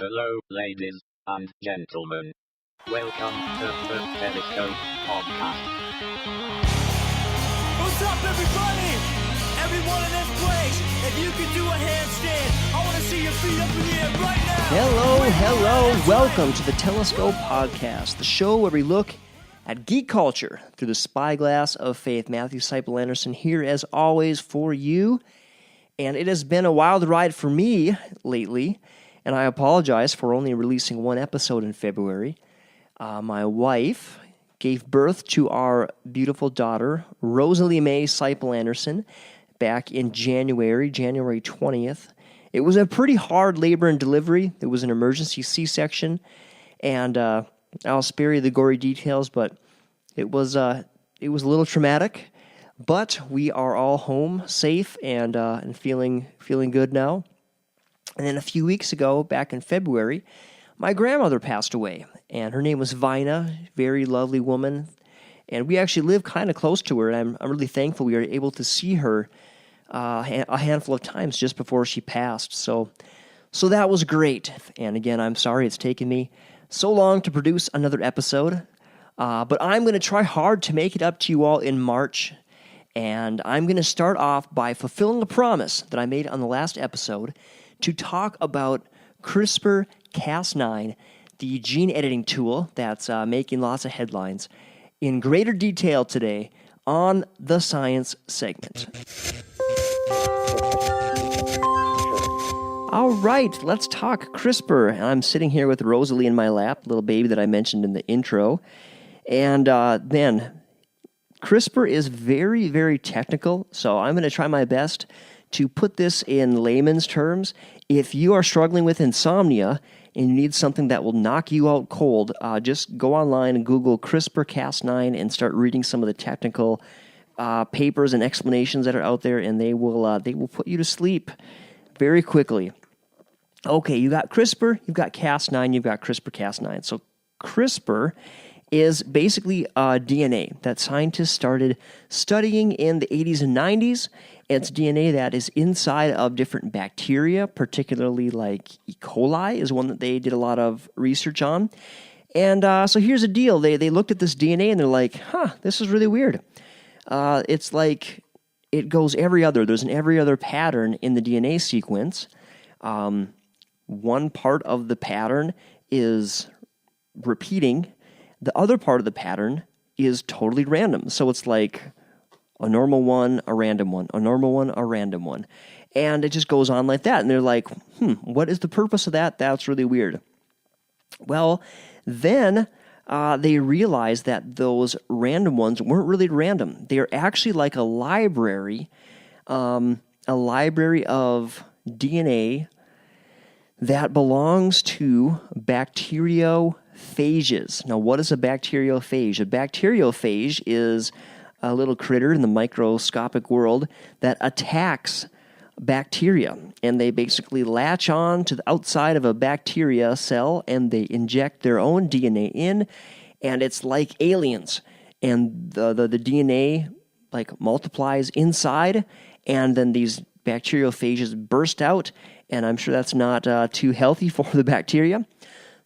Hello, ladies and gentlemen. Welcome to the Telescope Podcast. What's up, everybody? Everyone in this place, if you could do a handstand, I want to see your feet up in the air right now. Hello. Welcome to the Telescope Podcast, the show where we look at geek culture through the spyglass of faith. Matthew Seipel Anderson here, as always, for you. And it has been a wild ride for me lately, and I apologize for only releasing one episode in February. My wife gave birth to our beautiful daughter, Rosalie Mae Seipel Anderson, back in January 20th. It was a pretty hard labor and delivery. It was an emergency C-section, and I'll spare you the gory details, but it was a little traumatic. But we are all home, safe, and feeling good now. And then a few weeks ago, back in February, my grandmother passed away, and her name was Vina, very lovely woman. And we actually live kind of close to her, and I'm really thankful we were able to see her a handful of times just before she passed. So that was great. And again, I'm sorry it's taken me so long to produce another episode, but I'm going to try hard to make it up to you all in March. And I'm going to start off by fulfilling a promise that I made on the last episode to talk about Crispr-Cas9, the gene editing tool that's making lots of headlines, in greater detail today on the science segment. All right, let's talk CRISPR. I'm sitting here with Rosalie in my lap, little baby that I mentioned in the intro. And then CRISPR is very, very technical, so I'm going to try my best to put this in layman's terms. If you are struggling with insomnia and you need something that will knock you out cold, just go online and Google Crispr-Cas9 and start reading some of the technical papers and explanations that are out there, and they will put you to sleep very quickly. Okay, you got CRISPR, you've got Cas9, you've got Crispr-Cas9. So CRISPR is basically DNA that scientists started studying in the 80s and 90s. It's DNA that is inside of different bacteria, particularly like E. coli is one that they did a lot of research on. And so here's the deal. They looked at this DNA and they're like, this is really weird. It's like it goes every other. There's an every other pattern in the DNA sequence. One part of the pattern is repeating. The other part of the pattern is totally random. So it's like a normal one, a random one, a normal one, a random one. And it just goes on like that. And they're like, what is the purpose of that? That's really weird. Well, then they realized that those random ones weren't really random. They're actually like a library of DNA that belongs to bacteriophages. Now, what is a bacteriophage? A bacteriophage is a little critter in the microscopic world that attacks bacteria. And they basically latch on to the outside of a bacteria cell and they inject their own DNA in. And it's like aliens. And the DNA like multiplies inside, and then these bacteriophages burst out. And I'm sure that's not too healthy for the bacteria.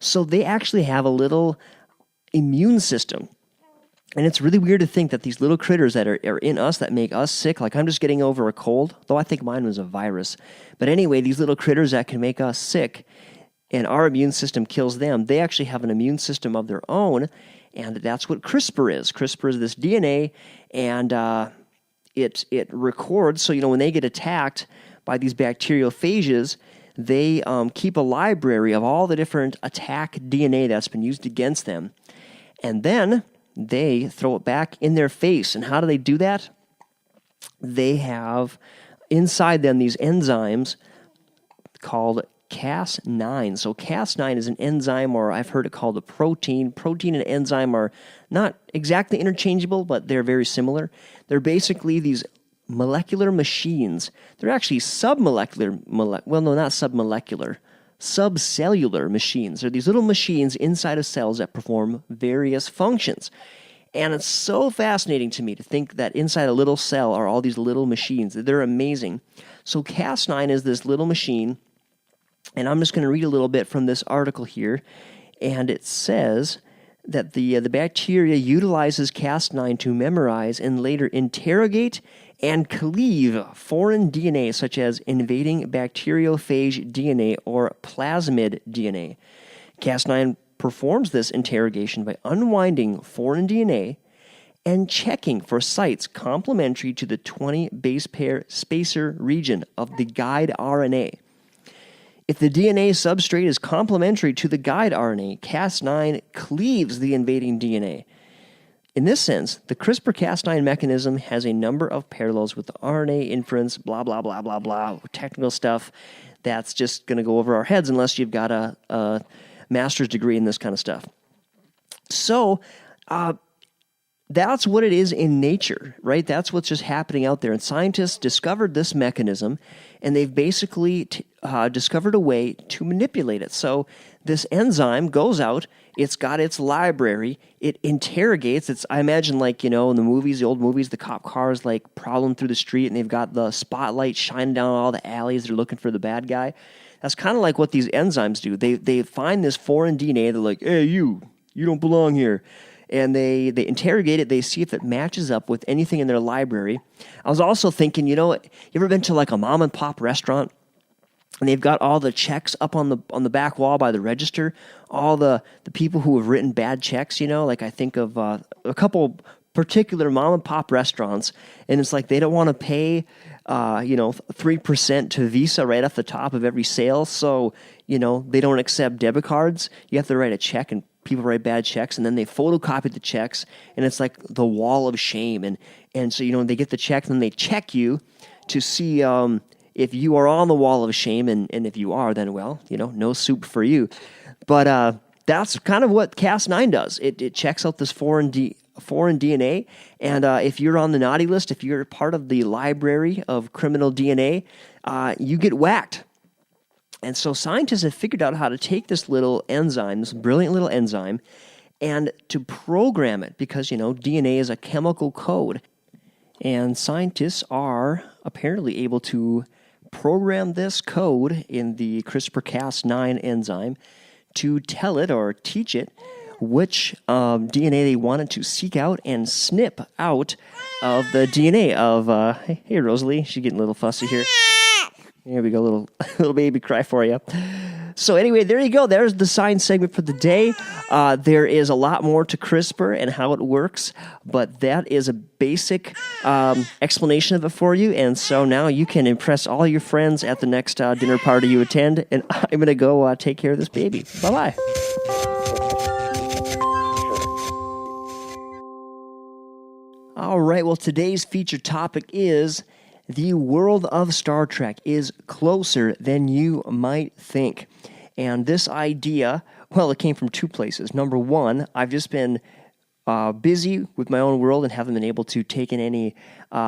So they actually have a little immune system. And it's really weird to think that these little critters that are in us that make us sick, like I'm just getting over a cold, though I think mine was a virus. But anyway, these little critters that can make us sick and our immune system kills them, they actually have an immune system of their own, and that's what CRISPR is. CRISPR is this DNA, and it records, so when they get attacked by these bacteriophages, they keep a library of all the different attack DNA that's been used against them. And then they throw it back in their face. And how do they do that? They have inside them these enzymes called Cas9. So Cas9 is an enzyme, or I've heard it called a protein. Protein and enzyme are not exactly interchangeable, but they're very similar. They're basically these molecular machines. They're actually subcellular machines. They're these little machines inside of cells that perform various functions. And it's so fascinating to me to think that inside a little cell are all these little machines. They're amazing. So Cas9 is this little machine And I'm just going to read a little bit from this article here. And it says that the bacteria utilizes Cas9 to memorize and later interrogate and cleave foreign DNA, such as invading bacteriophage DNA or plasmid DNA. Cas9 performs this interrogation by unwinding foreign DNA and checking for sites complementary to the 20 base pair spacer region of the guide RNA. If the DNA substrate is complementary to the guide RNA, Cas9 cleaves the invading DNA. In this sense, the Crispr-Cas9 mechanism has a number of parallels with the RNA inference, blah, blah, blah, blah, blah, technical stuff that's just going to go over our heads unless you've got a master's degree in this kind of stuff. So, that's what it is in nature, right? That's what's just happening out there. And scientists discovered this mechanism, and they've basically discovered a way to manipulate it. So this enzyme goes out, it's got its library, it interrogates. I imagine like, in the movies, the old movies, the cop cars like prowling through the street, and they've got the spotlight shining down all the alleys. They're looking for the bad guy. That's kind of like what these enzymes do. They find this foreign DNA. They're like, hey, you don't belong here. And they interrogate it. They see if it matches up with anything in their library. I was also thinking, you ever been to like a mom and pop restaurant, and they've got all the checks up on the back wall by the register, all the people who have written bad checks. Like I think of a couple particular mom and pop restaurants, and it's like they don't want to pay 3% to Visa right off the top of every sale, so they don't accept debit cards. You have to write a check, and people write bad checks, and then they photocopy the checks, and it's like the wall of shame. And so, they get the check, and then they check you to see if you are on the wall of shame, and if you are, then, well, no soup for you. But that's kind of what Cas9 does. It checks out this foreign DNA, and if you're on the naughty list, if you're part of the library of criminal DNA, you get whacked. And so scientists have figured out how to take this little enzyme, this brilliant little enzyme, and to program it because, DNA is a chemical code. And scientists are apparently able to program this code in the Crispr-Cas9 enzyme to tell it or teach it which DNA they wanted to seek out and snip out of the DNA of, hey, Rosalie, she's getting a little fussy here. Here we go, little baby cry for you. So anyway, there you go. There's the science segment for the day. There is a lot more to CRISPR and how it works, but that is a basic explanation of it for you. And so now you can impress all your friends at the next dinner party you attend. And I'm going to go take care of this baby. Bye-bye. All right, well, today's featured topic is the world of Star Trek is closer than you might think. And this idea, well, it came from two places. Number one, I've just been busy with my own world and haven't been able to take in any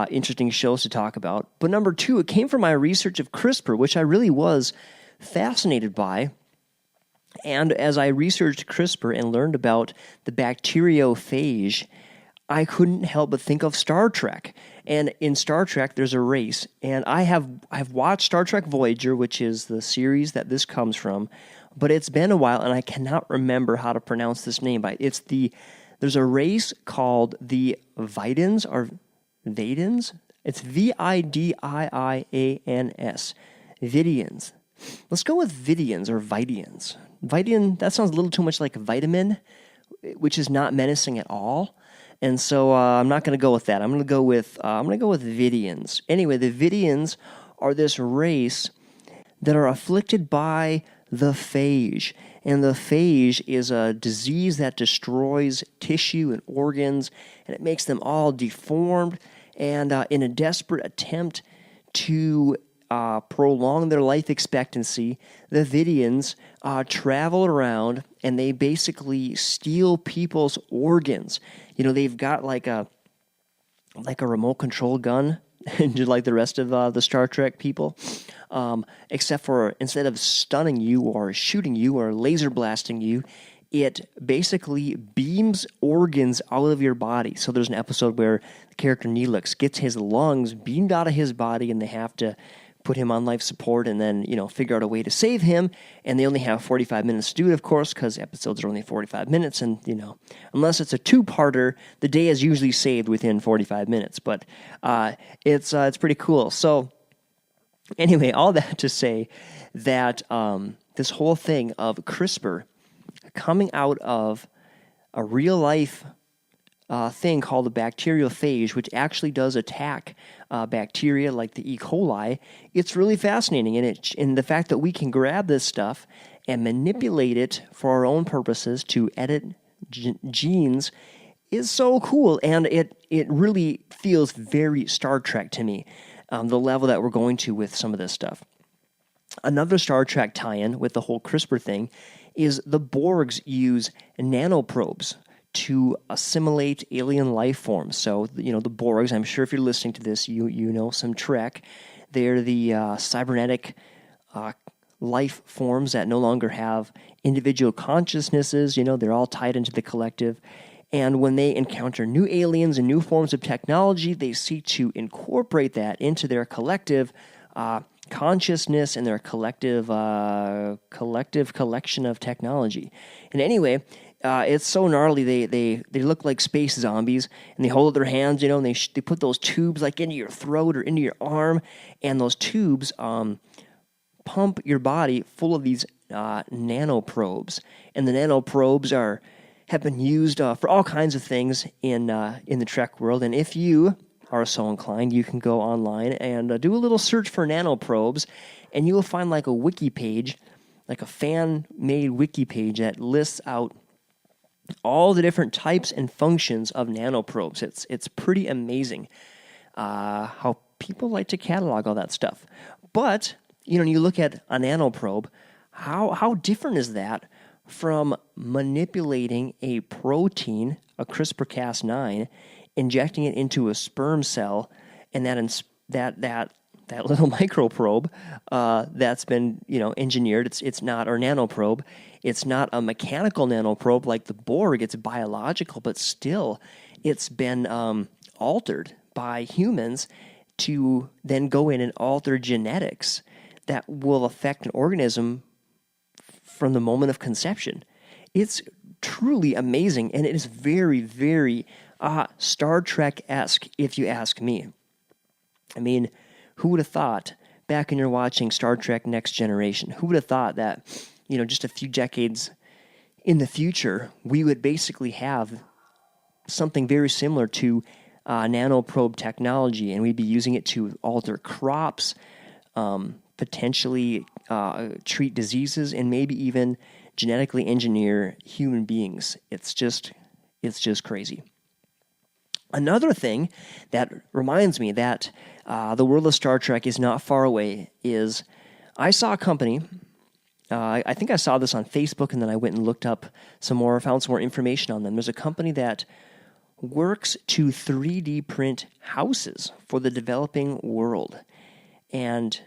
interesting shows to talk about. But number two, it came from my research of CRISPR, which I really was fascinated by. And as I researched CRISPR and learned about the bacteriophage, I couldn't help but think of Star Trek. And in Star Trek, there's a race. And I've watched Star Trek Voyager, which is the series that this comes from. But it's been a while, and I cannot remember how to pronounce this name. But there's a race called the Vidans or Vadans. It's Vidiians. Vidians. Let's go with Vidians or Vidians. Vidian, that sounds a little too much like vitamin, which is not menacing at all. And so I'm not going to go with that. I'm going to go with Vidians. Anyway, the Vidians are this race that are afflicted by the phage. And the phage is a disease that destroys tissue and organs, and it makes them all deformed. And in a desperate attempt to prolong their life expectancy, the Vidians travel around and they basically steal people's organs. They've got like a remote control gun, just like the rest of the Star Trek people, except for instead of stunning you or shooting you or laser blasting you, it basically beams organs out of your body. So there's an episode where the character Neelix gets his lungs beamed out of his body, and they have to put him on life support and then, figure out a way to save him. And they only have 45 minutes to do it, of course, because episodes are only 45 minutes. And, unless it's a two-parter, the day is usually saved within 45 minutes. But it's pretty cool. So anyway, all that to say that this whole thing of CRISPR coming out of a real-life thing called the bacteriophage, which actually does attack bacteria like the E. coli, it's really fascinating. And the fact that we can grab this stuff and manipulate it for our own purposes to edit genes is so cool. And it really feels very Star Trek to me, the level that we're going to with some of this stuff. Another Star Trek tie-in with the whole CRISPR thing is the Borgs use nanoprobes to assimilate alien life forms. So, the Borgs, I'm sure if you're listening to this, you know some Trek. They're the cybernetic life forms that no longer have individual consciousnesses. They're all tied into the collective. And when they encounter new aliens and new forms of technology, they seek to incorporate that into their collective consciousness and their collective collection of technology. And anyway, it's so gnarly. They look like space zombies, and they hold their hands, and they put those tubes like into your throat or into your arm, and those tubes pump your body full of these nanoprobes, and the nanoprobes have been used for all kinds of things in the Trek world. And if you are so inclined, you can go online and do a little search for nanoprobes, and you will find like a wiki page, like a fan-made wiki page that lists out all the different types and functions of nanoprobes. It's pretty amazing how people like to catalog all that stuff. But, you look at a nanoprobe, how different is that from manipulating a protein, a Crispr-Cas9, injecting it into a sperm cell, and that little microprobe that's been engineered. It's not a nanoprobe. It's not a mechanical nanoprobe like the Borg. It's biological, but still, it's been altered by humans to then go in and alter genetics that will affect an organism from the moment of conception. It's truly amazing, and it is very, very Star Trek-esque, if you ask me. I mean, who would have thought, back when you're watching Star Trek Next Generation, who would have thought that, just a few decades in the future, we would basically have something very similar to nanoprobe technology, and we'd be using it to alter crops, potentially treat diseases, and maybe even genetically engineer human beings. It's just crazy. Another thing that reminds me that the world of Star Trek is not far away is I saw a company, I think I saw this on Facebook, and then I went and looked up found some more information on them. There's a company that works to 3D print houses for the developing world. And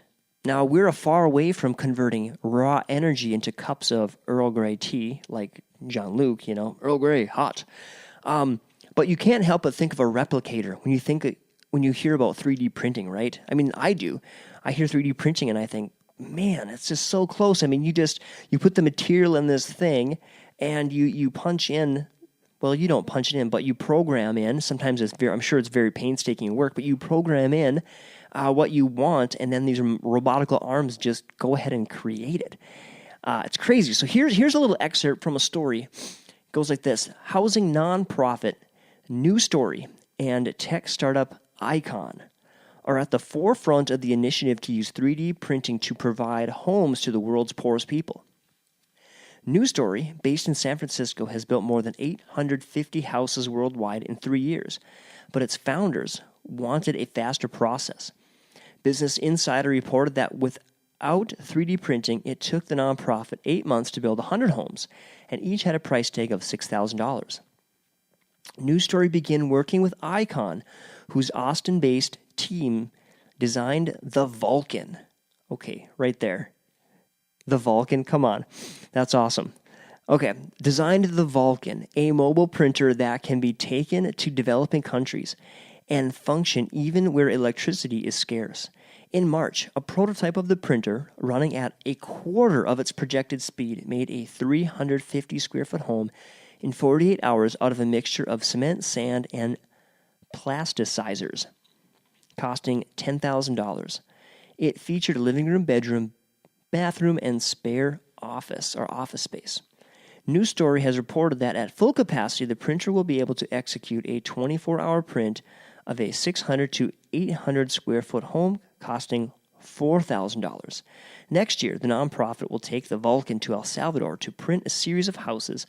now we're far away from converting raw energy into cups of Earl Grey tea, like John Luke, Earl Grey, hot. But you can't help but think of a replicator when you hear about 3D printing, right? I mean, I do. I hear 3D printing and I think, man, it's just so close. I mean, you put the material in this thing and you punch in. Well, you don't punch it in, but you program in. Sometimes I'm sure it's very painstaking work, but you program in what you want, and then these robotical arms just go ahead and create it. It's crazy. So here's a little excerpt from a story. It goes like this: housing nonprofit New Story and tech startup Icon are at the forefront of the initiative to use 3D printing to provide homes to the world's poorest people. New Story, based in San Francisco, has built more than 850 houses worldwide in 3 years, but its founders wanted a faster process. Business Insider reported that without 3D printing, it took the nonprofit 8 months to build 100 homes, and each had a price tag of $6,000. New Story began working with Icon, whose Austin-based team designed the Vulcan. Okay, right there. The Vulcan, come on. That's awesome. Okay, designed the Vulcan, a mobile printer that can be taken to developing countries and function even where electricity is scarce. In March, a prototype of the printer, running at a quarter of its projected speed, made a 350-square-foot home in 48 hours out of a mixture of cement, sand, and plasticizers, costing $10,000. It featured a living room, bedroom, bathroom, and spare office space. News Story has reported that at full capacity, the printer will be able to execute a 24-hour print of a 600 to 800 square foot home costing $4,000. Next year, the nonprofit will take the Vulcan to El Salvador to print a series of houses.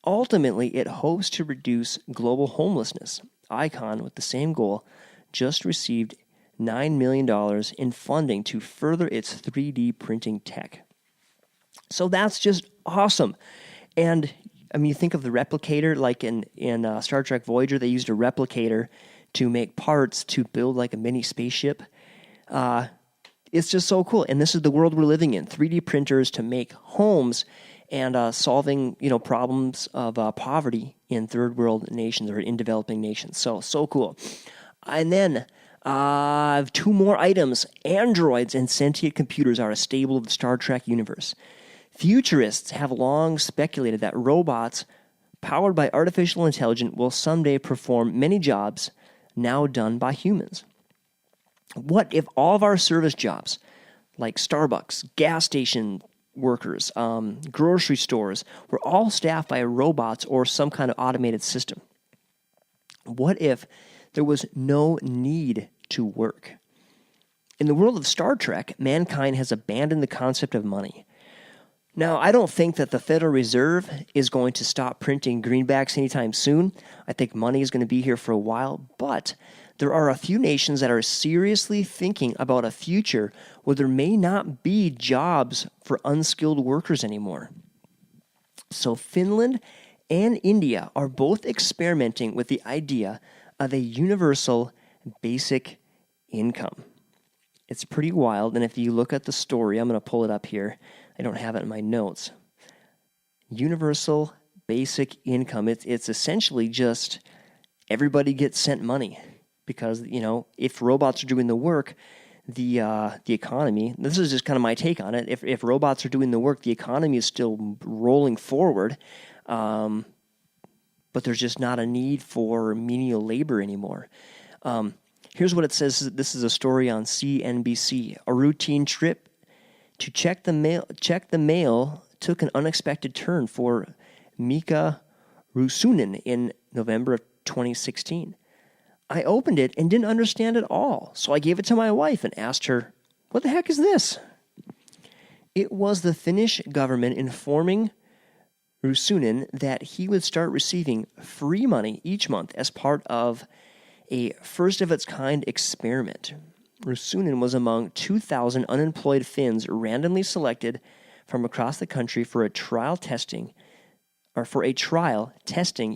Ultimately, it hopes to reduce global homelessness. Icon, with the same goal, just received $9 million in funding to further its 3D printing tech. So that's just awesome. And I mean, you think of the replicator, like in Star Trek Voyager, they used a replicator to make parts to build like a mini spaceship. It's just so cool. And this is the world we're living in. 3D printers to make homes and solving, problems of poverty in third world nations or in developing nations. So cool. And then I have two more items. Androids and sentient computers are a staple of the Star Trek universe. Futurists have long speculated that robots powered by artificial intelligence will someday perform many jobs now done by humans. What if all of our service jobs, like Starbucks, gas station workers, grocery stores, were all staffed by robots or some kind of automated system? What if there was no need to work? In the world of Star Trek, mankind has abandoned the concept of money. Now, I don't think that the Federal Reserve is going to stop printing greenbacks anytime soon. I think money is going to be here for a while, but there are a few nations that are seriously thinking about a future where there may not be jobs for unskilled workers anymore. So Finland and India are both experimenting with the idea of a universal basic income. It's pretty wild, and if you look at the story, I'm going to pull it up here. I don't have it in my notes. Universal basic income. It's essentially just everybody gets sent money because, if robots are doing the work, the economy, this is just kind of my take on it. If robots are doing the work, the economy is still rolling forward, but there's just not a need for menial labor anymore. Here's what it says. This is a story on CNBC. A routine trip to check the mail took an unexpected turn for Mika Rusunen in November of 2016. I opened it and didn't understand it all, so I gave it to my wife and asked her, "What the heck is this?" It was the Finnish government informing Rusunen that he would start receiving free money each month as part of a first-of-its-kind experiment. Rusunen was among 2,000 unemployed Finns randomly selected from across the country for a trial testing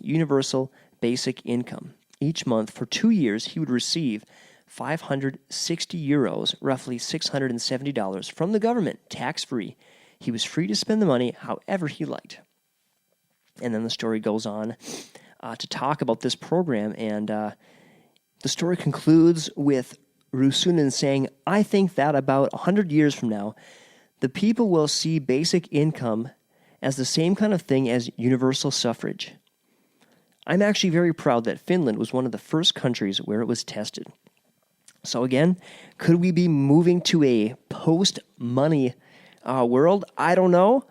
universal basic income. Each month for 2 years, he would receive 560 euros, roughly $670, from the government, tax-free. He was free to spend the money however he liked. And then the story goes on to talk about this program, and the story concludes with Rusunen saying, "I think that about 100 years from now, the people will see basic income as the same kind of thing as universal suffrage." I'm actually very proud that Finland was one of the first countries where it was tested. So again, could we be moving to a post-money world? I don't know,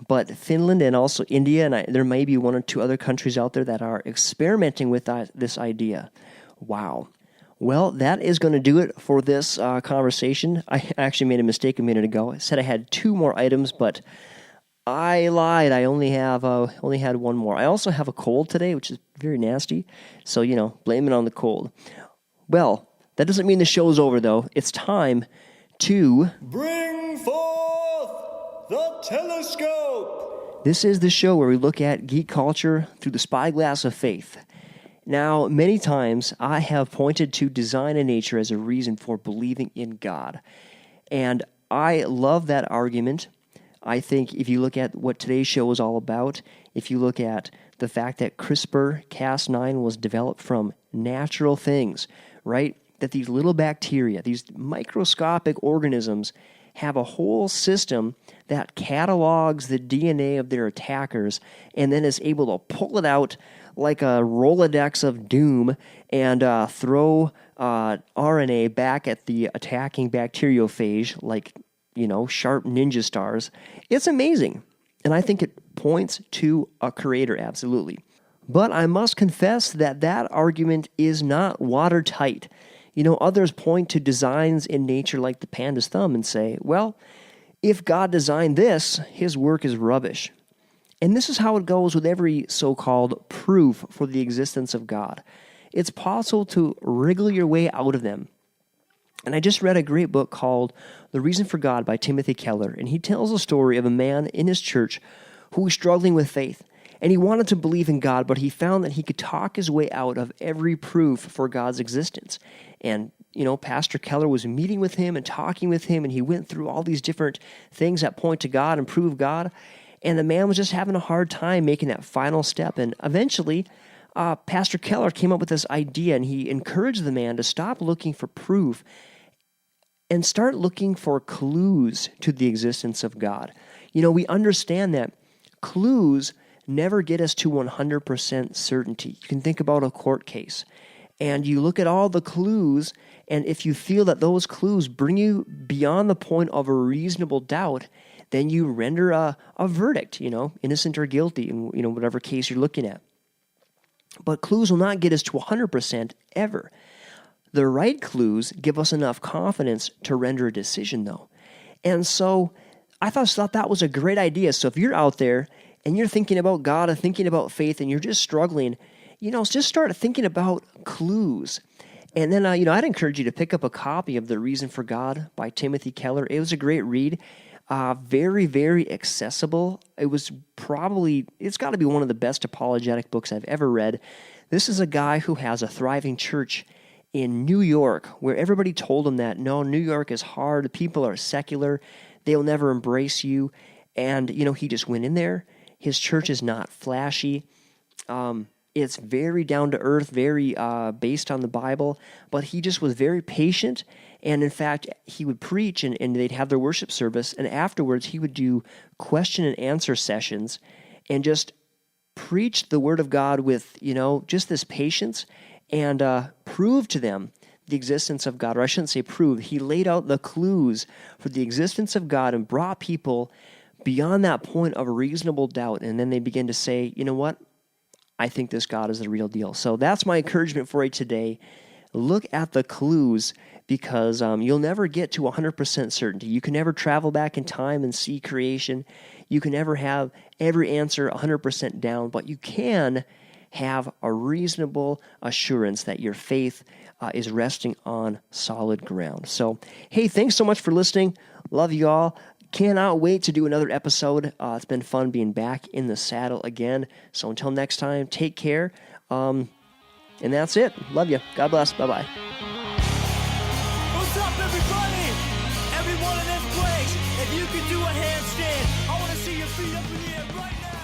but Finland and also India, and there may be one or two other countries out there that are experimenting with this idea. Wow. Well, that is going to do it for this conversation. I actually made a mistake a minute ago. I said I had two more items, but I lied. I only had one more. I also have a cold today, which is very nasty. So, blame it on the cold. Well, that doesn't mean the show's over, though. It's time to Bring forth the telescope. This is the show where we look at geek culture through the spyglass of faith. Now, many times I have pointed to design and nature as a reason for believing in God. And I love that argument. I think if you look at what today's show is all about, if you look at the fact that Crispr-Cas9 was developed from natural things, right? that these little bacteria, these microscopic organisms, have a whole system that catalogs the DNA of their attackers and then is able to pull it out like a Rolodex of doom and throw RNA back at the attacking bacteriophage like, sharp ninja stars. It's amazing. And I think it points to a creator, absolutely. But I must confess that argument is not watertight. Others point to designs in nature like the panda's thumb and say, well, if God designed this, his work is rubbish. And this is how it goes with every so-called proof for the existence of God. It's possible to wriggle your way out of them. And I just read a great book called The Reason for God by Timothy Keller, and he tells a story of a man in his church who was struggling with faith. And he wanted to believe in God, but he found that he could talk his way out of every proof for God's existence. And, Pastor Keller was meeting with him and talking with him, and he went through all these different things that point to God and prove God. And the man was just having a hard time making that final step. And eventually, Pastor Keller came up with this idea, and he encouraged the man to stop looking for proof and start looking for clues to the existence of God. We understand that clues never get us to 100% certainty. You can think about a court case, and you look at all the clues, and if you feel that those clues bring you beyond the point of a reasonable doubt, then you render a verdict, innocent or guilty in whatever case you're looking at. But clues will not get us to 100% ever. The right clues give us enough confidence to render a decision, though. And so I thought that was a great idea. So if you're out there and you're thinking about God and thinking about faith and you're just struggling, just start thinking about clues. And then, I'd encourage you to pick up a copy of The Reason for God by Timothy Keller. It was a great read. Very, very accessible. It's got to be one of the best apologetic books I've ever read. This is a guy who has a thriving church in New York where everybody told him that, no, New York is hard. People are secular. They'll never embrace you. And, he just went in there. His church is not flashy. It's very down to earth, very based on the Bible, but he just was very patient. And in fact, he would preach and they'd have their worship service. And afterwards, he would do question and answer sessions and just preach the word of God with, just this patience and prove to them the existence of God. Or I shouldn't say prove. He laid out the clues for the existence of God and brought people beyond that point of a reasonable doubt. And then they begin to say, you know what? I think this God is the real deal. So that's my encouragement for you today. Look at the clues because you'll never get to 100% certainty. You can never travel back in time and see creation. You can never have every answer 100% down, but you can have a reasonable assurance that your faith is resting on solid ground. So, hey, thanks so much for listening. Love you all. Cannot wait to do another episode. It's been fun being back in the saddle again. So until next time, take care. And that's it. Love you. God bless. Bye-bye. What's up, everybody? Everyone in this place, if you can do a handstand, I want to see your feet up in the air right now.